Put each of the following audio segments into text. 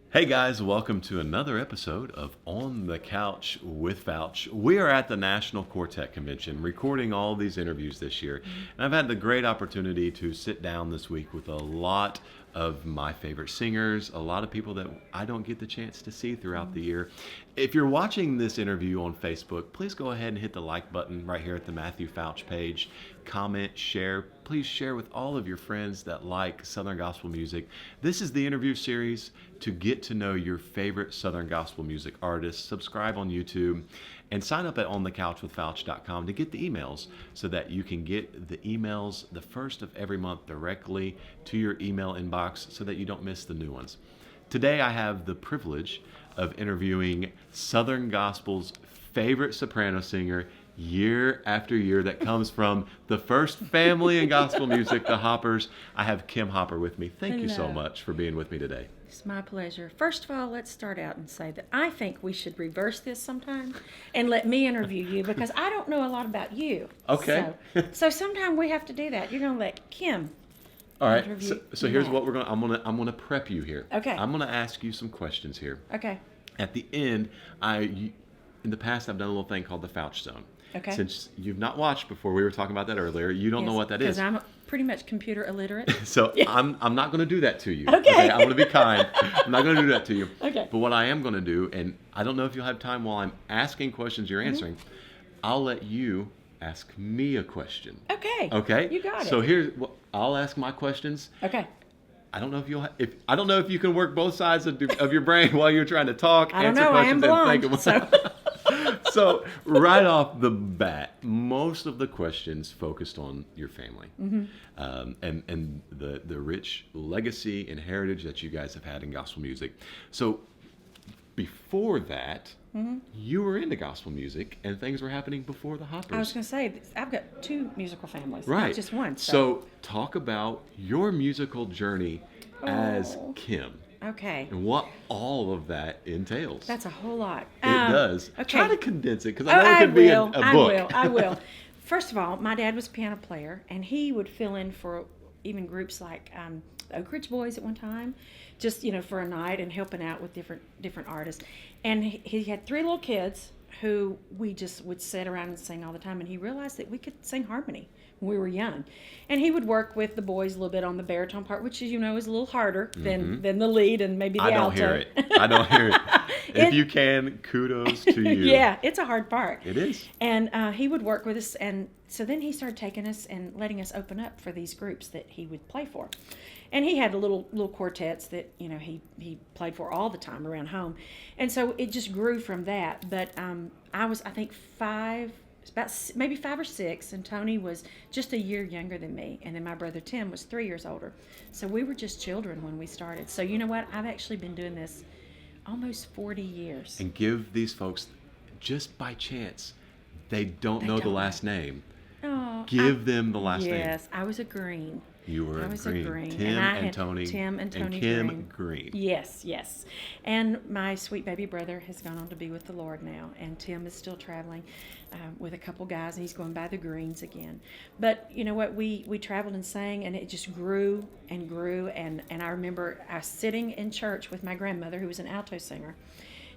Hey guys, welcome to another episode of On the Couch with Fouch. We are at the National Quartet Convention recording all these interviews this year. And I've had the great opportunity to sit down this week with a lot of my favorite singers, a lot of people that I don't get the chance to see throughout the year. If you're watching this interview on Facebook, please go ahead and hit the like button right here at the Matthew Fouch page. Comment, share. Please share with all of your friends that like Southern gospel music. This is the interview series to get to know your favorite Southern gospel music artists. Subscribe on YouTube and sign up at onthecouchwithfouch.com to get the emails so that you can get the emails the first of every month directly to your email inbox so that you don't miss the new ones. Today I have the privilege of interviewing Southern Gospel's favorite soprano singer year after year that comes from the first family in gospel music, the Hoppers. I have Kim Hopper with me. Thank you so Hello. much for being with me today. It's my pleasure. First of all, let's start out and say that I think we should reverse this sometime and let me interview you because I don't know a lot about you. Okay. So sometime we have to do that. You're going to let Kim All right. interview. So here's Matt. what I'm gonna prep you here. Okay. I'm gonna ask you some questions here. Okay. At the end, in the past I've done a little thing called the Fouch Zone. Okay. Since you've not watched before, we were talking about that earlier. You don't know what that is. Because I'm pretty much computer illiterate. So Yeah. I'm not going to do that to you. Okay. I'm going to be kind. I'm not going to do that to you. Okay. But what I am going to do, and I don't know if you'll have time while I'm asking questions you're answering, I'll let you ask me a question. Okay. Okay. You got it. So I'll ask my questions. Okay. I don't know I don't know if you can work both sides of your brain while you're trying to talk, I don't answer know. I am questions, and blonde. think. So right off the bat, most of the questions focused on your family, and the rich legacy and heritage that you guys have had in gospel music. So before that, you were into gospel music, and things were happening before the Hoppers. I was going to say, I've got two musical families, Right. not just one. So talk about your musical journey as Oh. Kim. Okay. And what all of that entails. That's a whole lot. It does. Okay. Try to condense it because I know it could be a book. I will. First of all, my dad was a piano player, and he would fill in for even groups like the Oak Ridge Boys at one time, just for a night and helping out with different artists. And he had three little kids who we just would sit around and sing all the time. And he realized that we could sing harmony when we were young. And he would work with the boys a little bit on the baritone part, which is a little harder than the lead and maybe the alto. I don't hear it. I don't hear it. If you can, kudos to you. Yeah, it's a hard part. It is. And he would work with us, and so then he started taking us and letting us open up for these groups that he would play for. And he had little quartets that he played for all the time around home, and so it just grew from that. But I was, I think, maybe 5 or 6, and Tony was just a year younger than me, and then my brother Tim was 3 years older. So we were just children when we started. So you know what? I've actually been doing this almost 40 years. And give these folks, just by chance, they don't know the don't last name. Oh, Give them the last name. Yes, I was a Green. You were I was Green. a Green. Tim And I and had Tony. Tim and Tony Kim Green. Yes. And my sweet baby brother has gone on to be with the Lord now, and Tim is still traveling with a couple guys, and he's going by the Greens again. But you know what? We traveled and sang, and it just grew and grew. And I remember I was sitting in church with my grandmother, who was an alto singer.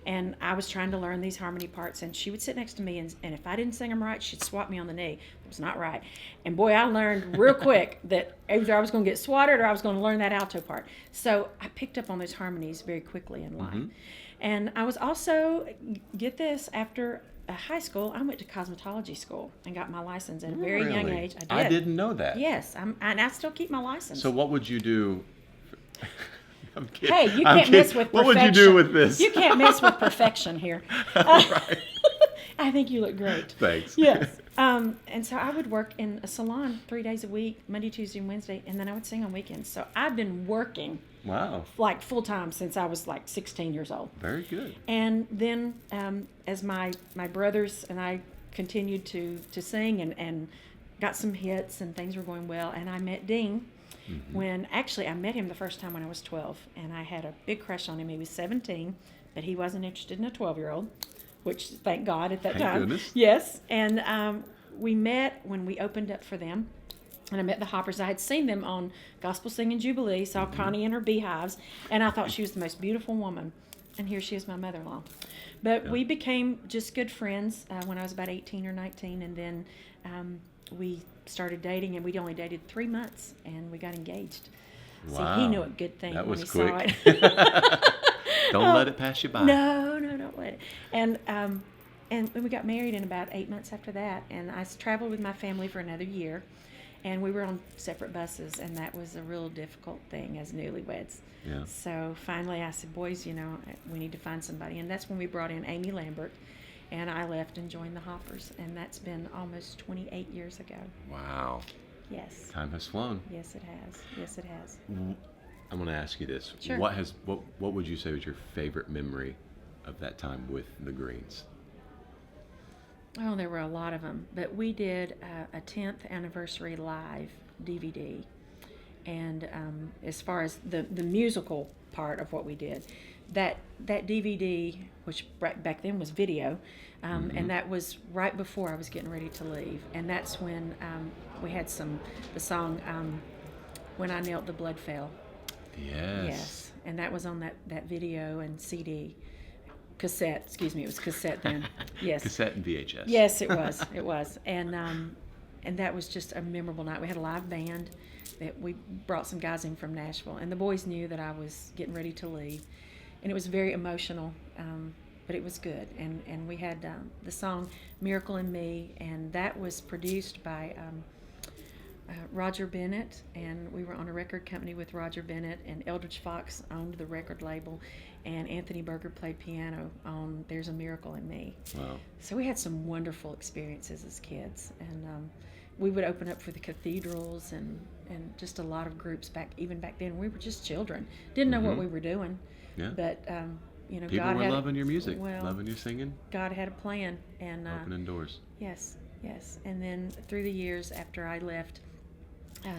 And I was trying to learn these harmony parts, and she would sit next to me, and if I didn't sing them right, she'd swat me on the knee. It was not right. And boy, I learned real quick that either I was going to get swatted or I was going to learn that alto part. So I picked up on those harmonies very quickly in life. And I was also, get this, after high school, I went to cosmetology school and got my license at a very young Really? age. I did. I didn't know that. Yes, and I still keep my license. So what would you do? I'm kidding. Hey, you I'm can't mess kidding. with perfection. What would you do with this? You can't mess with perfection here. Right. I think you look great. Thanks. Yes. And so I would work in a salon 3 days a week, Monday, Tuesday, and Wednesday, and then I would sing on weekends. So I've been working Wow. like full time since I was like 16 years old. Very good. And then as my brothers and I continued to sing and got some hits and things were going well, and I met Dean. When actually I met him the first time when I was 12, and I had a big crush on him. He was 17, but he wasn't interested in a 12-year-old, which thank God at that Thank time. goodness. Yes, and we met when we opened up for them And I met the Hoppers. I had seen them on Gospel Singing Jubilee, saw Connie and her beehives, and I thought she was the most beautiful woman. And here she is, my mother-in-law. But we became just good friends when I was about 18 or 19, and then we started dating, and we'd only dated 3 months, and we got engaged. Wow. See, he knew a good thing That when was he quick. saw it. Don't let it pass you by. No, don't let it. And we got married in about 8 months after that, and I traveled with my family for another year, and we were on separate buses, and that was a real difficult thing as newlyweds. Yeah. So finally I said, boys, we need to find somebody, and that's when we brought in Amy Lambert, and I left and joined the Hoppers, and that's been almost 28 years ago. Wow. Yes. Time has flown. Yes, it has. Yes, it has. I'm going to ask you this. Sure. What would you say was your favorite memory of that time with the Greens? Oh, there were a lot of them, but we did a 10th anniversary live DVD, and as far as the musical part of what we did, that DVD, which back then was video, and that was right before I was getting ready to leave, and that's when we had the song "When I Knelt, the Blood Fell." Yes, and that was on that video and CD. Cassette, excuse me, it was cassette then. Yes. Cassette and VHS. Yes, it was. It was. And that was just a memorable night. We had a live band that we brought some guys in from Nashville, and the boys knew that I was getting ready to leave. And it was very emotional, but it was good. And we had the song Miracle in Me, and that was produced by Roger Bennett, and we were on a record company with Roger Bennett, and Eldridge Fox owned the record label, and Anthony Berger played piano on There's a Miracle in Me. Wow. So we had some wonderful experiences as kids, and we would open up for the cathedrals and just a lot of groups even back then. We were just children, didn't know what we were doing. Yeah. But People God were had loving your music, well, loving your singing, God had a plan, and opening doors. Yes. And then through the years after I left,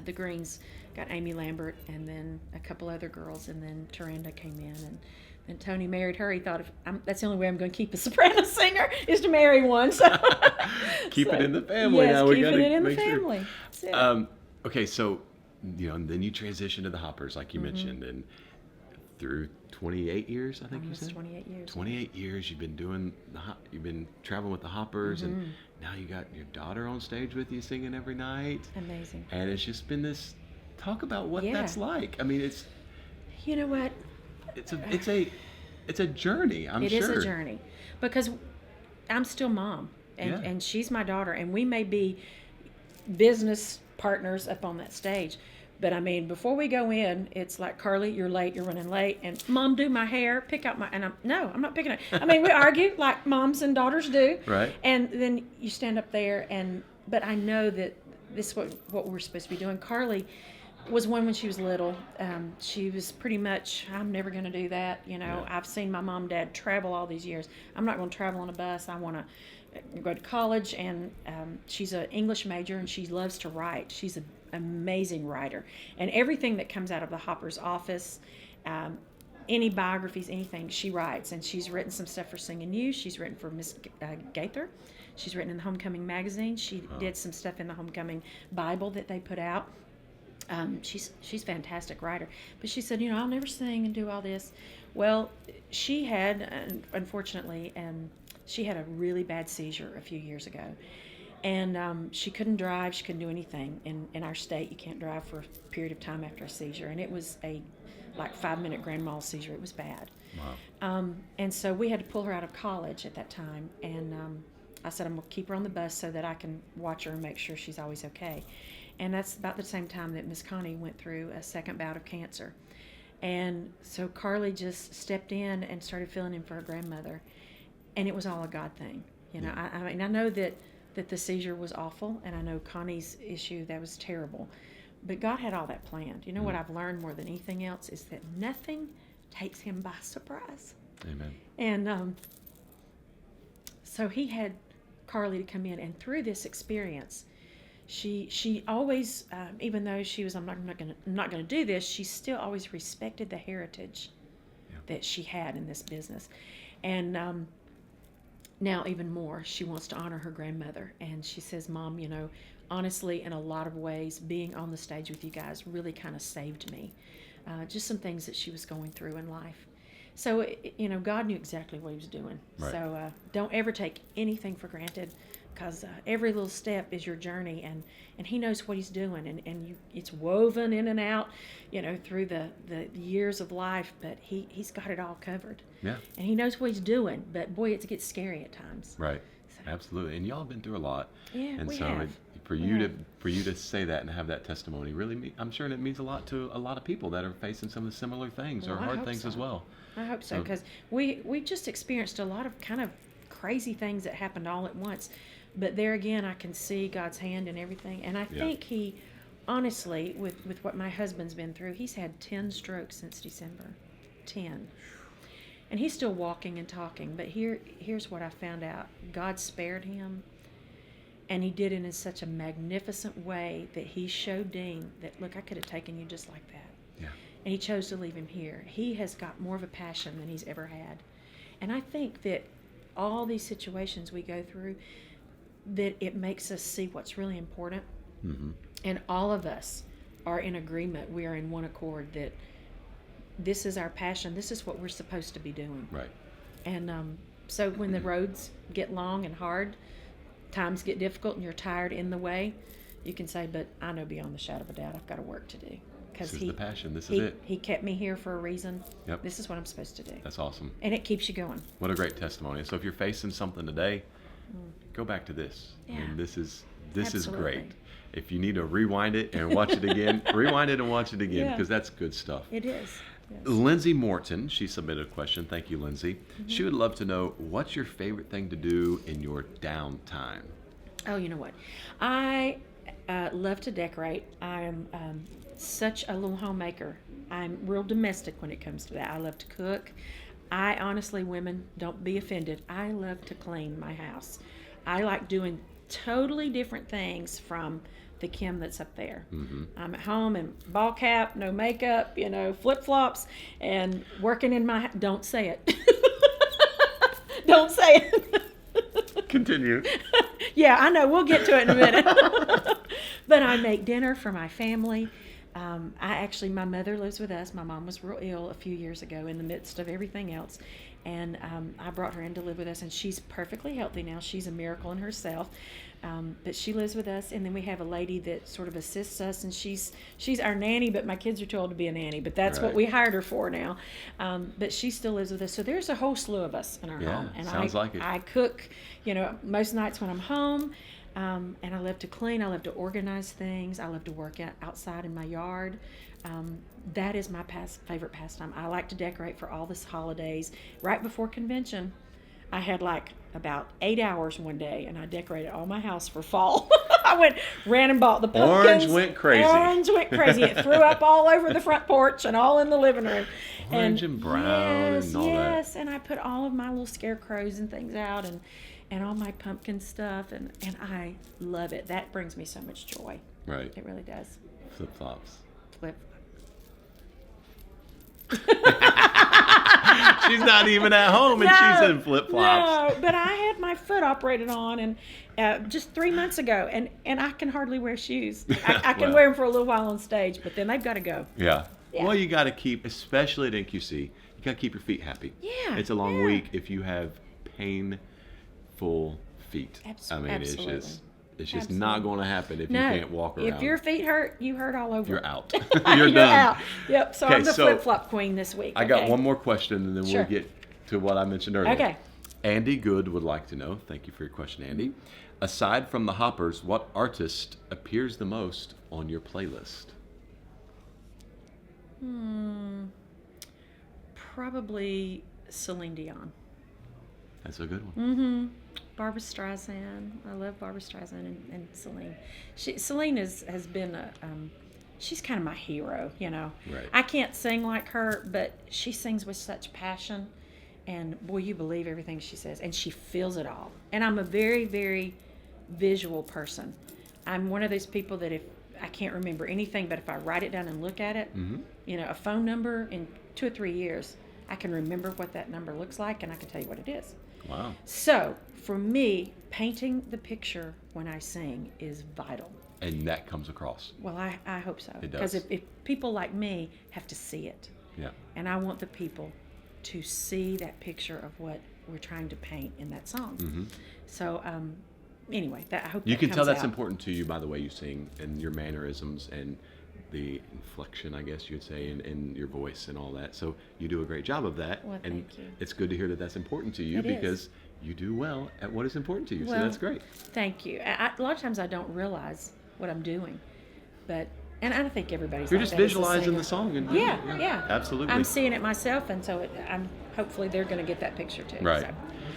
the Greens got Amy Lambert and then a couple other girls, and then Taranda came in, and then Tony married her. He thought, that's the only way I'm going to keep a soprano singer is to marry one. So Keep it in the family. Yes, now we keeping gotta it in the make sure. family. That's it. Okay, so and then you transitioned to the Hoppers, like you mentioned, and through 28 years, I think Almost you said. 28 years. 28 years you've been doing you've been traveling with the Hoppers, and now you got your daughter on stage with you singing every night. Amazing. And it's just been this. Talk about what Yeah. that's like. I mean, it's. You know what? It's a journey. I'm It sure. is a journey, because I'm still mom, and she's my daughter, and we may be business partners up on that stage. But I mean, before we go in, it's like, Carly, you're late, you're running late, and Mom, do my hair, pick out and I'm not picking it. I mean, we argue like moms and daughters do. Right. And then you stand up there, but I know that this is what we're supposed to be doing. Carly was one when she was little. She was pretty much, I'm never going to do that. I've seen my mom and dad travel all these years. I'm not going to travel on a bus. I want to go to college, and she's an English major, and she loves to write. She's an amazing writer, and everything that comes out of the Hopper's office, any biographies, anything, she writes. And she's written some stuff for Singing News. She's written for Miss Gaither. She's written in the Homecoming magazine. She did some stuff in the Homecoming Bible that they put out. She's a fantastic writer. But she said, I'll never sing and do all this. Well, she had, unfortunately, she had a really bad seizure a few years ago. And she couldn't drive. She couldn't do anything. In our state, you can't drive for a period of time after a seizure. And it was a 5-minute grand mal seizure. It was bad. Wow. And so we had to pull her out of college at that time. And I said, I'm going to keep her on the bus so that I can watch her and make sure she's always okay. And that's about the same time that Miss Connie went through a second bout of cancer. And so Carly just stepped in and started filling in for her grandmother. And it was all a God thing. I mean, I know that the seizure was awful, and I know Connie's issue, that was terrible. But God had all that planned. What I've learned more than anything else is that nothing takes him by surprise. Amen. And so he had Carly to come in, and through this experience, she always, even though she was, I'm not going to do this, she still always respected the heritage that she had in this business. And now even more, she wants to honor her grandmother. And she says, Mom, honestly, in a lot of ways, being on the stage with you guys really kind of saved me. Just some things that she was going through in life. So, God knew exactly what he was doing. Right. So don't ever take anything for granted, because every little step is your journey, and he knows what he's doing, and it's woven in and out, through the years of life, but he's got it all covered. Yeah. And he knows what he's doing, but boy, it gets scary at times. Right. Absolutely. And y'all have been through a lot. Yeah, and we so have. for you to say that and have that testimony really, I'm sure it means a lot to a lot of people that are facing some of the similar things or I hard hope things so. as well. I hope so, because we just experienced a lot of kind of crazy things that happened all at once. But there again, I can see God's hand in everything. And I think he, honestly, with what my husband's been through, he's had 10 strokes since December. 10. And he's still walking and talking. But here's what I found out. God spared him. And he did it in such a magnificent way that he showed Dean that, look, I could have taken you just like that. Yeah. And he chose to leave him here. He has got more of a passion than he's ever had. And I think that all these situations we go through, that it makes us see what's really important. Mm-hmm. And all of us are in agreement. We are in one accord that this is our passion. This is what we're supposed to be doing. Right. And so when the roads get long and hard, times get difficult, and you're tired in the way, you can say, but I know beyond the shadow of a doubt I've got a work to do. This is the passion. This is it. He kept me here for a reason. Yep. This is what I'm supposed to do. That's awesome. And it keeps you going. What a great testimony. So if you're facing something today, go back to this. Yeah. I mean, this is Absolutely. great. If you need to rewind it and watch it again, rewind it and watch it again, Yeah. because that's good stuff. It is. Yes. Lindsay Morton, she submitted a question. Thank you, Lindsay. She would love to know, what's your favorite thing to do in your downtime? Oh, you know what? I love to decorate. I am such a little homemaker. I'm real domestic when it comes to that. I love to cook. I honestly, women, don't be offended, I love to clean my house. I like doing totally different things from the Kim that's up there. Mm-hmm. I'm at home in ball cap, no makeup, flip-flops, and working in my... Don't say it. Don't say it. Continue. Yeah, I know. We'll get to it in a minute. But I make dinner for my family. My mother lives with us. My mom was real ill a few years ago in the midst of everything else. And I brought her in to live with us, and she's perfectly healthy now. She's a miracle in herself. But she lives with us, and then we have a lady that sort of assists us, and she's our nanny, but my kids are told to be a nanny, but that's what Right. we hired her for now. But she still lives with us. So there's a whole slew of us in our home. And sounds like it. I cook, most nights when I'm home. And I love to clean. I love to organize things. I love to work outside in my yard. That is my favorite pastime. I like to decorate for all the holidays. Right before convention, I had about 8 hours one day, and I decorated all my house for fall. I ran and bought the pumpkins. Orange went crazy. Orange went crazy. It threw up all over the front porch and all in the living room. Orange and brown and all that. Yes, and I put all of my little scarecrows and things out, and all my pumpkin stuff, and I love it. That brings me so much joy. Right. It really does. Flip-flops. Flip. She's not even at home, and she's in flip-flops. No, but I had my foot operated on, and just 3 months ago, and I can hardly wear shoes. I can Well. wear them for a little while on stage, but then they've got to go. Yeah. Yeah. Well, you got to keep, especially at NQC, you got to keep your feet happy. Yeah, It's a long yeah. week if you have painful feet. I mean, Absolutely. it's just not going to happen if you can't walk around. If your feet hurt, you hurt all over. You're out. You're You're done. out. Yep. So Okay, I'm the so flip-flop queen this week. I got okay? one more question, and then Sure. we'll get to what I mentioned earlier. Okay. Andy Good would like to know, thank you for your question, Andy. Aside from the Hoppers, what artist appears the most on your playlist? Probably Celine Dion. That's a good one. Mm-hmm. Barbara Streisand. I love Barbara Streisand and Celine. Celine has been she's kind of my hero, Right. I can't sing like her, but she sings with such passion, and boy, you believe everything she says, and she feels it all. And I'm a very, very visual person. I'm one of those people that if I can't remember anything, but if I write it down and look at it, Mm-hmm. a phone number in 2 or 3 years, I can remember what that number looks like, and I can tell you what it is. Wow. So for me, painting the picture when I sing is vital. And that comes across. Well, I hope so. It Because does. if people like me have to see it, Yeah. and I want the people to see that picture of what we're trying to paint in that song. Mm-hmm. So anyway, I hope You that can tell comes that's out. important to you by the way you sing and your mannerisms and the inflection, I guess you'd say, in your voice and all that. So you do a great job of that. Well, and thank you. It's good to hear that that's important to you It is. because you do well at what is important to you. So Well, that's great. Thank you. A lot of times I don't realize what I'm doing, but and I think everybody's. You're like just that as a visualizing singer. the song. And Yeah. Absolutely. I'm seeing it myself, and so I'm hopefully they're going to get that picture too. Right. So.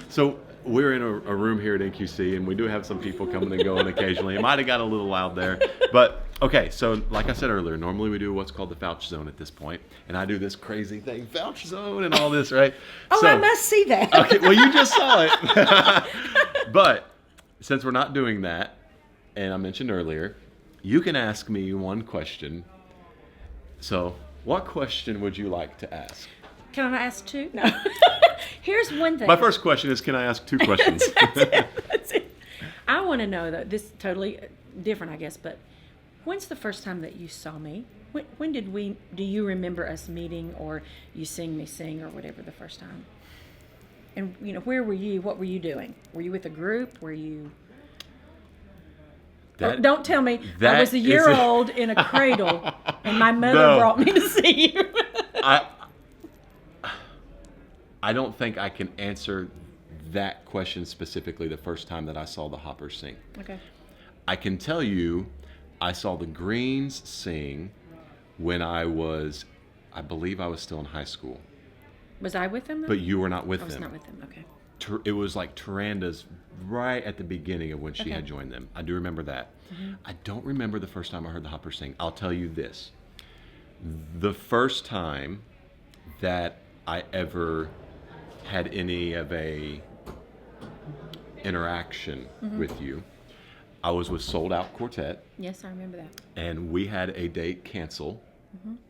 So we're in a room here at NQC, and we do have some people coming and going occasionally. It might have got a little loud there, but okay. So like I said earlier, normally we do what's called the Fouch zone at this point, and I do this crazy thing, Fouch zone, and all this, right? Oh, So- I must see that. Okay, well, you just saw it. But since we're not doing that, and I mentioned earlier, you can ask me one question. So, what question would you like to ask? Can I ask two? No. Here's one thing. My first question is, can I ask two questions? That's it. I want to know, though, this is totally different, I guess, but when's the first time that you saw me? When do you remember us meeting or you seeing me sing or whatever the first time? And, where were you? What were you doing? Were you with a group? Were you... That- don't tell me I that was a year is- old in a cradle and my mother No. brought me to see you. I don't think I can answer that question specifically the first time that I saw the Hoppers sing. Okay. I can tell you, I saw the Greens sing when I believe I was still in high school. Was I with them, though? But you were not with I was them. not with them. Okay. It was like Taranda's right at the beginning of when she Okay. had joined them. I do remember that. I don't remember the first time I heard the Hoppers sing. I'll tell you this. The first time that I ever had any of a interaction with you, I was with Sold Out Quartet, Yes, I remember that. and we had a date cancel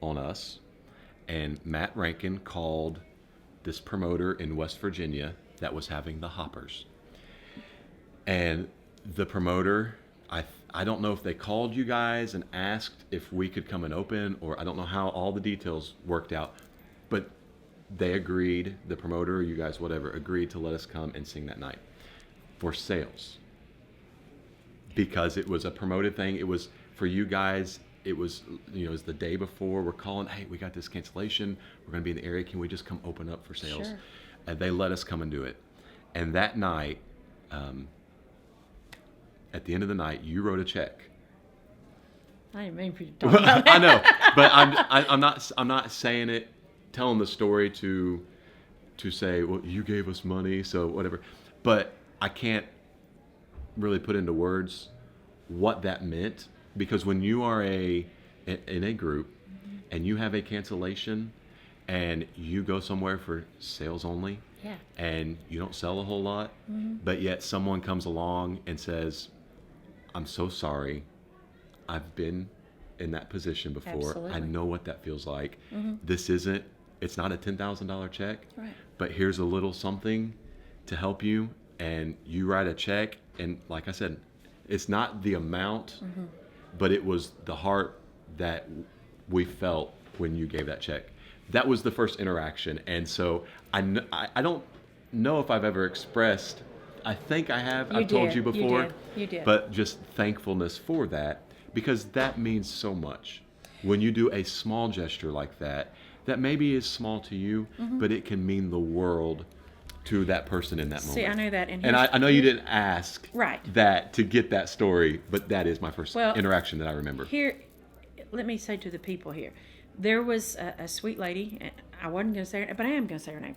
on us, and Matt Rankin called this promoter in West Virginia that was having the Hoppers. And the promoter, I don't know if they called you guys and asked if we could come and open, or I don't know how all the details worked out, but they agreed, the promoter, you guys, whatever, agreed to let us come and sing that night for sales. Because it was a promoted thing. It was for you guys. It was, it was the day before. We're calling, hey, we got this cancellation. We're going to be in the area. Can we just come open up for sales? Sure. And they let us come and do it. And that night, at the end of the night, you wrote a check. I didn't mean for you to talk about that. I know, but I'm not saying it, telling the story to say, well, you gave us money, so whatever. But I can't really put into words what that meant, because when you are in a group and you have a cancellation and you go somewhere for sales only, Yeah. and you don't sell a whole lot, but yet someone comes along and says, I'm so sorry, I've been in that position before. Absolutely. I know what that feels like. Mm-hmm. It's not a $10,000 check, Right. but here's a little something to help you, and you write a check, and like I said, it's not the amount, but it was the heart that we felt when you gave that check. That was the first interaction, and so I don't know if I've ever expressed, I think I have, I've told did. you before, You did. but just thankfulness for that, because that means so much. When you do a small gesture like that maybe is small to you, but it can mean the world to that person in that moment. See, I know that. And I know you didn't ask Right. that to get that story, but that is my first Well, interaction that I remember. Here, let me say to the people here, there was a sweet lady, and I wasn't going to say her, but I am going to say her name.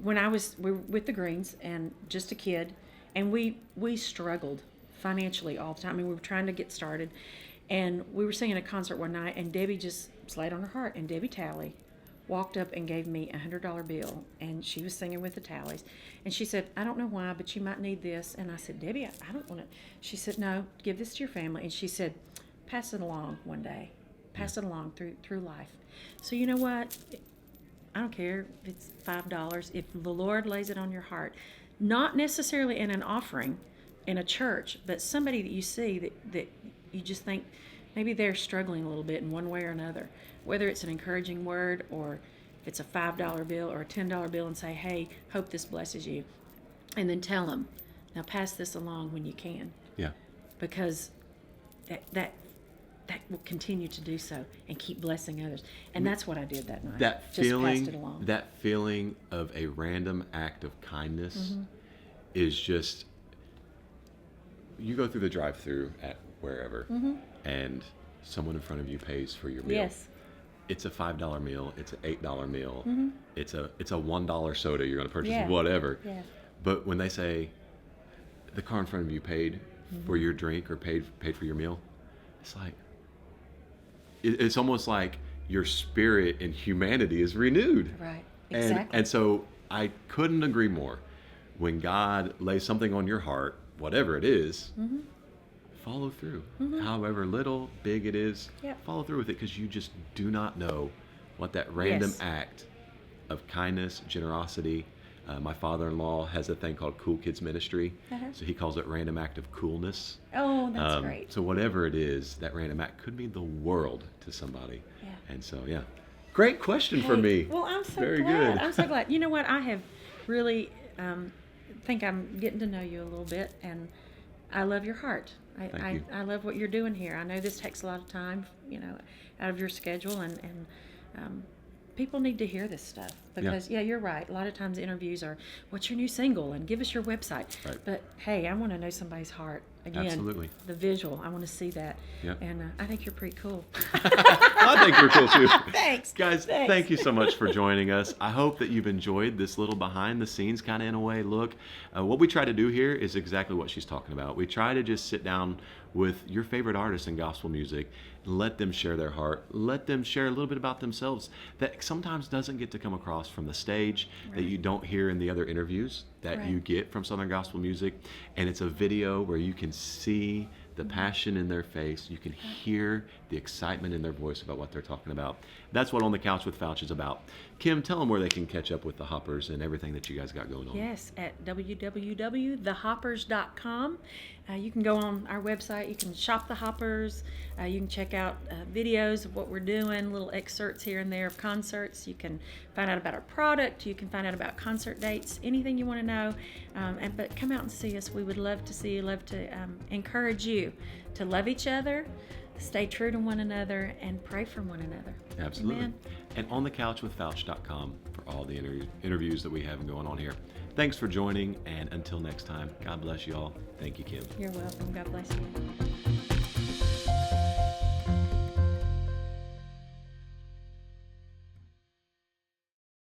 When we were with the Greens and just a kid, and we struggled financially all the time. I mean, we were trying to get started, and we were singing a concert one night, and Debbie just laid on her heart, and Debbie Talley walked up and gave me $100 bill, and she was singing with the Tallies, and she said, I don't know why, but you might need this. And I said, Debbie, I don't want it. She said, no, give this to your family. And she said, pass it along one day, pass it along through life. So you know what? I don't care if it's $5. If the Lord lays it on your heart, not necessarily in an offering in a church, but somebody that you see that you just think maybe they're struggling a little bit in one way or another, whether it's an encouraging word or if it's a $5 bill or a $10 bill, and say, hey, hope this blesses you. And then tell them, now pass this along when you can. Yeah. Because that will continue to do so and keep blessing others. And that's what I did that night. That Just feeling, passed it along. that feeling of a random act of kindness is just, you go through the drive-through at wherever, and someone in front of you pays for your meal. Yes. It's a $5 meal. It's an $8 meal. It's a $1 soda you're going to purchase, whatever. Yeah. But when they say the car in front of you paid for your drink or paid for your meal, it's like, it's almost like your spirit and humanity is renewed. Right. Exactly. And so I couldn't agree more. When God lays something on your heart, whatever it is, follow through. However little, big it is, follow through with it, because you just do not know what that random act of kindness, generosity. My father-in-law has a thing called Cool Kids Ministry, so he calls it random act of coolness. Oh, that's great. So whatever it is, that random act could mean the world to somebody. Yeah. And so, yeah. Great question for me. Well, I'm so Very glad. good. I'm so glad. You know what? I have really think I'm getting to know you a little bit, and I love your heart. Thank you. I love what you're doing here. I know this takes a lot of time, out of your schedule, and people need to hear this stuff because, you're right. A lot of times interviews are, what's your new single, and give us your website. Right. But hey, I want to know somebody's heart. Again, Absolutely. The visual, I want to see that. Yeah. And I think you're pretty cool. I think you're cool too. Thanks. Guys, Thanks. thank you so much for joining us. I hope that you've enjoyed this little behind the scenes kind of, in a way, look. What we try to do here is exactly what she's talking about. We try to just sit down with your favorite artists in gospel music, let them share their heart, let them share a little bit about themselves that sometimes doesn't get to come across from the stage, that you don't hear in the other interviews that you get from Southern gospel music. And it's a video where you can see the passion in their face. You can hear the excitement in their voice about what they're talking about. That's what On the Couch with Fouch is about. Kim, tell them where they can catch up with the Hoppers and everything that you guys got going on. Yes, at www.thehoppers.com. You can go on our website. You can shop the Hoppers. You can check out videos of what we're doing, little excerpts here and there of concerts. You can find out about our product. You can find out about concert dates, anything you want to know. But come out and see us. We would love to see you, love to encourage you to love each other, stay true to one another, and pray for one another. Absolutely. Amen. And onthecouchwithfouch.com for all the interviews that we have going on here. Thanks for joining, and until next time, God bless you all. Thank you, Kim. You're welcome. God bless you.